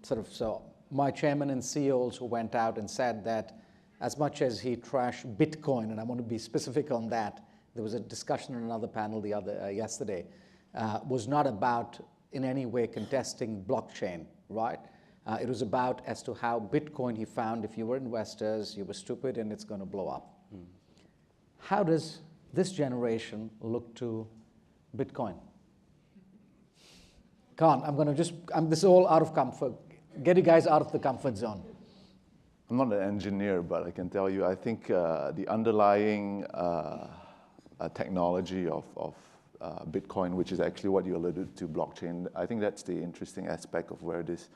So my chairman and CEO also went out and said that as much as he trashed Bitcoin, and I want to be specific on that, there was a discussion on another panel yesterday, was not about in any way contesting blockchain, right? It was about as to how Bitcoin, he found, if you were investors, you were stupid and it's going to blow up. How does this generation look to Bitcoin? Khan, this is all out of comfort. Get you guys out of the comfort zone. I'm not an engineer, but I can tell you, I think the underlying technology of Bitcoin, which is actually what you alluded to, blockchain, I think that's the interesting aspect of where this,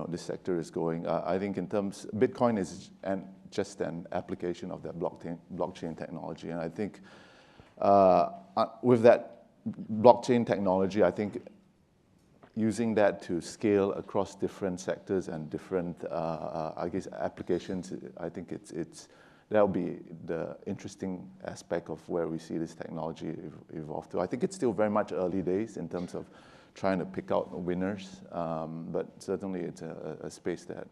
this sector is going. I think in terms, Bitcoin is just an application of that blockchain technology, and I think with that blockchain technology, I think using that to scale across different sectors and different, I guess, applications, I think that'll be the interesting aspect of where we see this technology evolve to. I think it's still very much early days in terms of trying to pick out winners, but certainly it's a space that,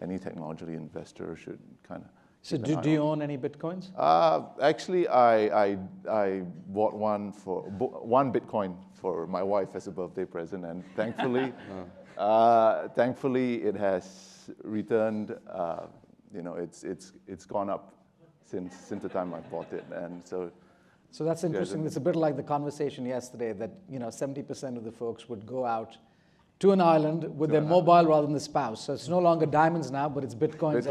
any technology investor should kind of. So do you own any Bitcoins? Actually, I bought one Bitcoin for my wife as a birthday present, and thankfully, thankfully it has returned. It's gone up since the time I bought it, and so. So that's interesting. It's a bit like the conversation yesterday that 70% of the folks would go out to an island with their mobile rather than the spouse. So it's no longer diamonds now, but it's Bitcoins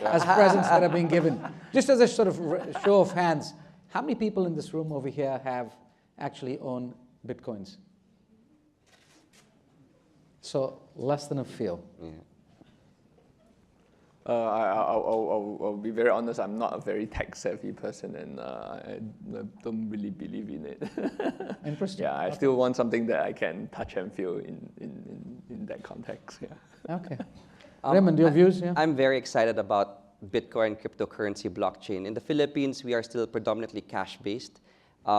as presents that are being given. Just as a sort of show of hands, how many people in this room over here have actually owned Bitcoins? So less than a few. Yeah. I'll be very honest, I'm not a very tech-savvy person, and I don't really believe in it. Interesting. Yeah, I still want something that I can touch and feel in that context. Yeah. Okay. Raymond, your views? Yeah. I'm very excited about Bitcoin, cryptocurrency, blockchain. In the Philippines, we are still predominantly cash-based,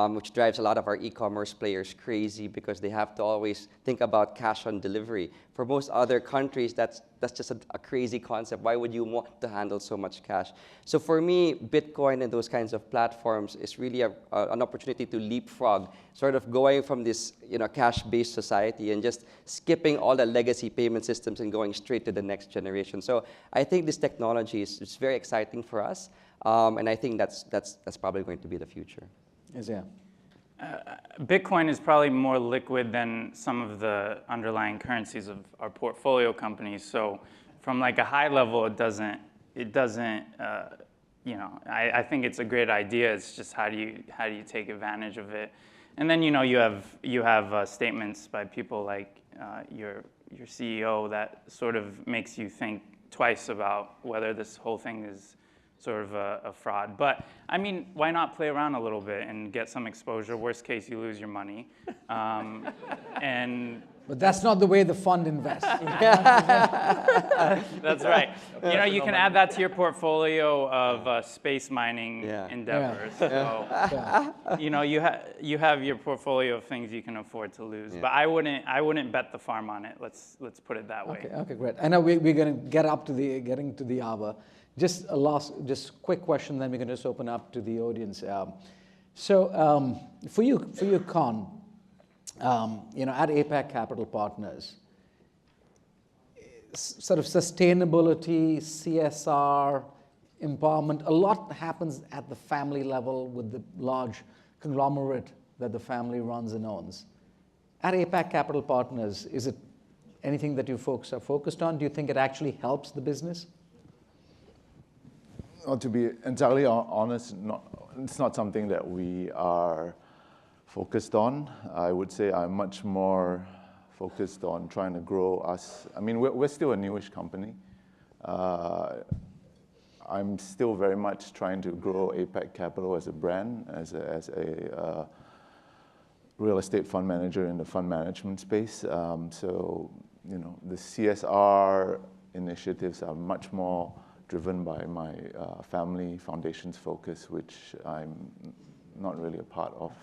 which drives a lot of our e-commerce players crazy because they have to always think about cash on delivery. For most other countries, that's just a crazy concept. Why would you want to handle so much cash? So for me, Bitcoin and those kinds of platforms is really an opportunity to leapfrog, sort of going from this cash-based society and just skipping all the legacy payment systems and going straight to the next generation. So I think this technology is very exciting for us, and I think that's probably going to be the future. Yeah. Bitcoin is probably more liquid than some of the underlying currencies of our portfolio companies. So from like a high level, it doesn't, I think it's a great idea. It's just how do you take advantage of it? And then, you have statements by people like your CEO that sort of makes you think twice about whether this whole thing is sort of a fraud. But I mean, why not play around a little bit and get some exposure? Worst case, you lose your money. But that's not the way the fund invests. That's right. You can add that to your portfolio of space mining endeavors. Yeah. So, you have your portfolio of things you can afford to lose. Yeah. But I wouldn't bet the farm on it. Let's put it that way. Okay, great. I know we're going to getting to the hour. Just quick question, then we can just open up to the audience. So for you, Con, at APAC Capital Partners, sort of sustainability, CSR, empowerment, a lot happens at the family level with the large conglomerate that the family runs and owns. At APAC Capital Partners, is it anything that you folks are focused on? Do you think it actually helps the business? Well, to be entirely honest, it's not something that we are focused on. I would say I'm much more focused on trying to grow us. I mean, we're still a newish company. I'm still very much trying to grow APAC Capital as a brand, as a real estate fund manager in the fund management space. So, the CSR initiatives are much more driven by my family foundation's focus, which I'm not really a part of.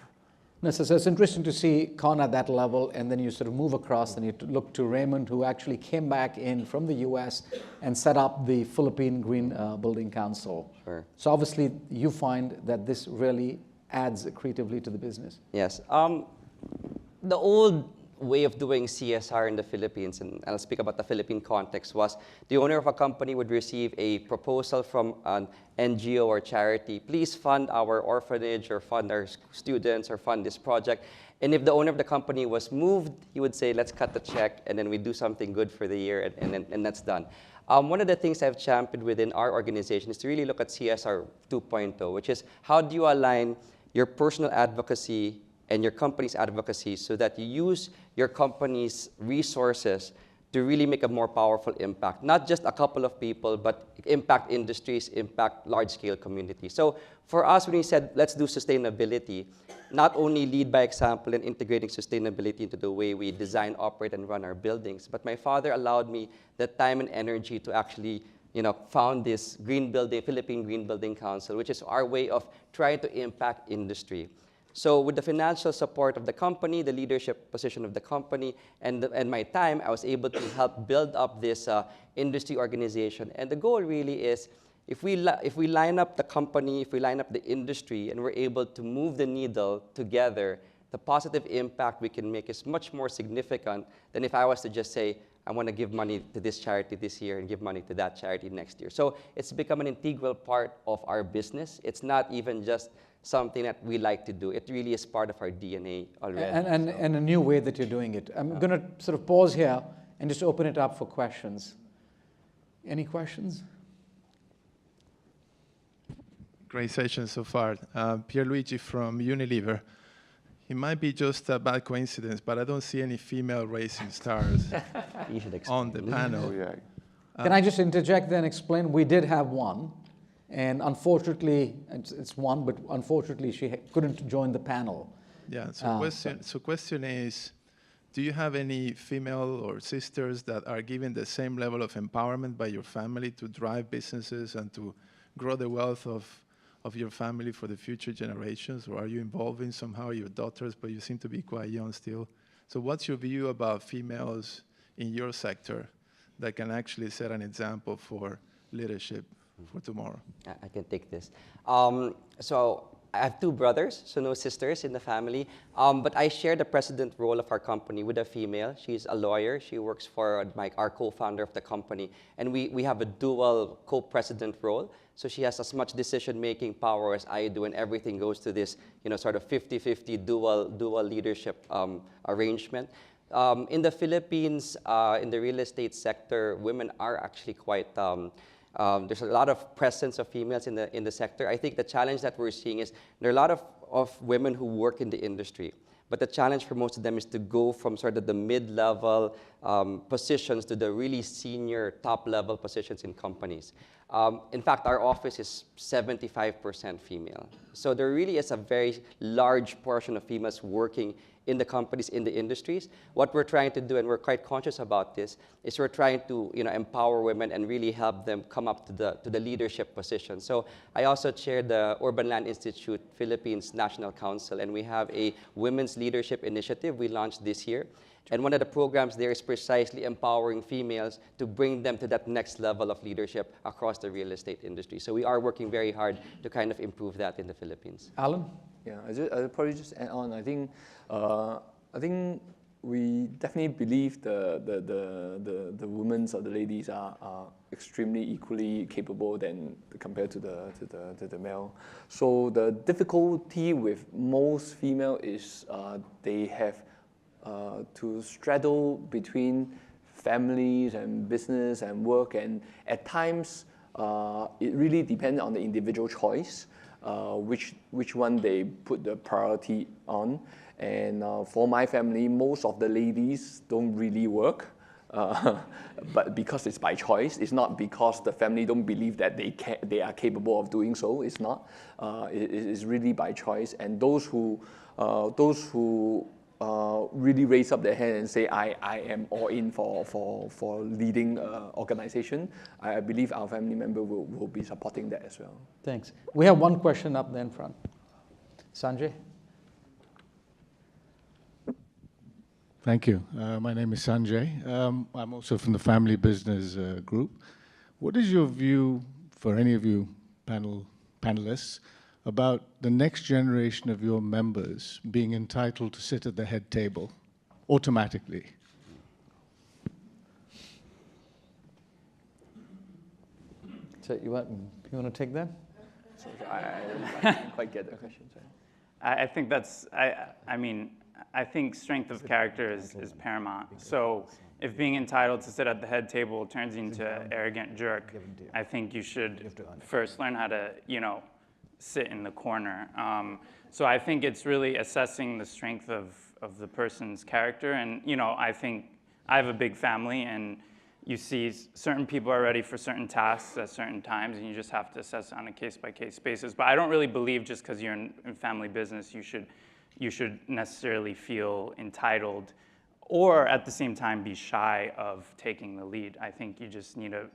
No, so it's interesting to see Con at that level, and then you sort of move across, and you look to Raymond, who actually came back in from the US and set up the Philippine Green Building Council. Sure. So obviously, you find that this really adds accretively to the business. Yes. The old way of doing CSR in the Philippines, and I'll speak about the Philippine context, was the owner of a company would receive a proposal from an NGO or charity, please fund our orphanage or fund our students or fund this project. And if the owner of the company was moved, he would say, let's cut the check, and then we do something good for the year, and that's done. One of the things I've championed within our organization is to really look at CSR 2.0, which is how do you align your personal advocacy and your company's advocacy so that you use your company's resources to really make a more powerful impact. Not just a couple of people, but impact industries, impact large-scale communities. So for us, when we said, let's do sustainability, not only lead by example in integrating sustainability into the way we design, operate, and run our buildings, but my father allowed me the time and energy to actually found this Philippine Green Building Council, which is our way of trying to impact industry. So with the financial support of the company, the leadership position of the company, and my time, I was able to help build up this industry organization. And the goal really is, if we line up the company, if we line up the industry, and we're able to move the needle together, the positive impact we can make is much more significant than if I was to just say, I want to give money to this charity this year and give money to that charity next year. So it's become an integral part of our business. It's not even just something that we like to do. It really is part of our DNA already. And a new way that you're doing it. I'm going to sort of pause here and just open it up for questions. Any questions? Great session so far. Pierluigi from Unilever. It might be just a bad coincidence, but I don't see any female racing stars on the panel. Oh, yeah. Can I just interject then, explain? We did have one, and unfortunately, it's one, but unfortunately she couldn't join the panel. Yeah, so question is, do you have any female or sisters that are given the same level of empowerment by your family to drive businesses and to grow the wealth of your family for the future generations? Or are you involving somehow your daughters, but you seem to be quite young still? So what's your view about females in your sector that can actually set an example for leadership for tomorrow? I can take this. So I have two brothers, so no sisters in the family. But I share the president role of our company with a female. She's a lawyer. She works for our co-founder of the company. And we have a dual co-president role. So she has as much decision-making power as I do, and everything goes to this sort of 50-50 dual leadership arrangement. In the Philippines, in the real estate sector, women are actually quite... there's a lot of presence of females in the sector. I think the challenge that we're seeing is there are a lot of women who work in the industry. But the challenge for most of them is to go from sort of the mid-level positions to the really senior top-level positions in companies. In fact, our office is 75% female. So there really is a very large portion of females working in the companies, in the industries. What we're trying to do, and we're quite conscious about this, is we're trying to empower women and really help them come up to the leadership position. So I also chair the Urban Land Institute Philippines National Council, and we have a women's leadership initiative we launched this year. And one of the programs there is precisely empowering females to bring them to that next level of leadership across the real estate industry. So we are working very hard to kind of improve that in the Philippines. Alan? Yeah, I'll probably just add on. I think we definitely believe the women or the ladies are extremely equally capable than compared to the male. So the difficulty with most female is they have to straddle between families and business and work, and at times it really depends on the individual choice, which one they put the priority on. And for my family, most of the ladies don't really work, but because it's by choice. It's not because the family don't believe that they are capable of doing so. It's not. It is really by choice. And those who really raise up their hand and say, I am all in for leading organization, I believe our family member will be supporting that as well. Thanks. We have one question up there in front. Sanjay? Thank you. My name is Sanjay. I'm also from the family business group. What is your view, for any of you panelists, about the next generation of your members being entitled to sit at the head table automatically? So you want to take that? I didn't quite get the question. Sorry. I think that's, I mean, I think strength of character is paramount. So if being entitled to sit at the head table turns you into an arrogant jerk, I think you should first learn how to, sit in the corner. So I think it's really assessing the strength of the person's character. And, I think I have a big family, and you see certain people are ready for certain tasks at certain times, and you just have to assess on a case-by-case basis. But I don't really believe just because you're in family business, you should necessarily feel entitled or at the same time be shy of taking the lead. I think you just need to,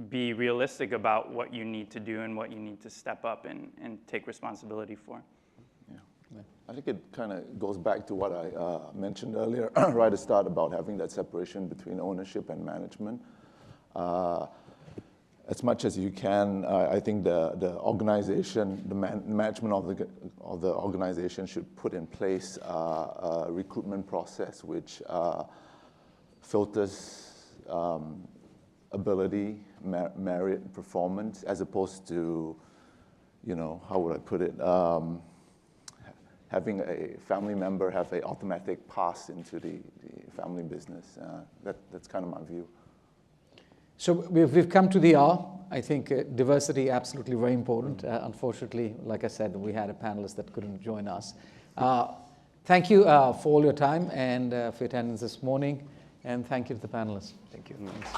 be realistic about what you need to do and what you need to step up and take responsibility for. Yeah. I think it kind of goes back to what I mentioned earlier, right at the start, about having that separation between ownership and management. As much as you can, I think the organization, the management of the organization should put in place a recruitment process which filters ability, merit, performance, as opposed to, how would I put it, having a family member have an automatic pass into the family business. That's kind of my view. So we've come to the hour. I think diversity absolutely very important. Unfortunately, like I said, we had a panelist that couldn't join us. Thank you for all your time and for your attendance this morning, and thank you to the panelists. Thank you. Thanks.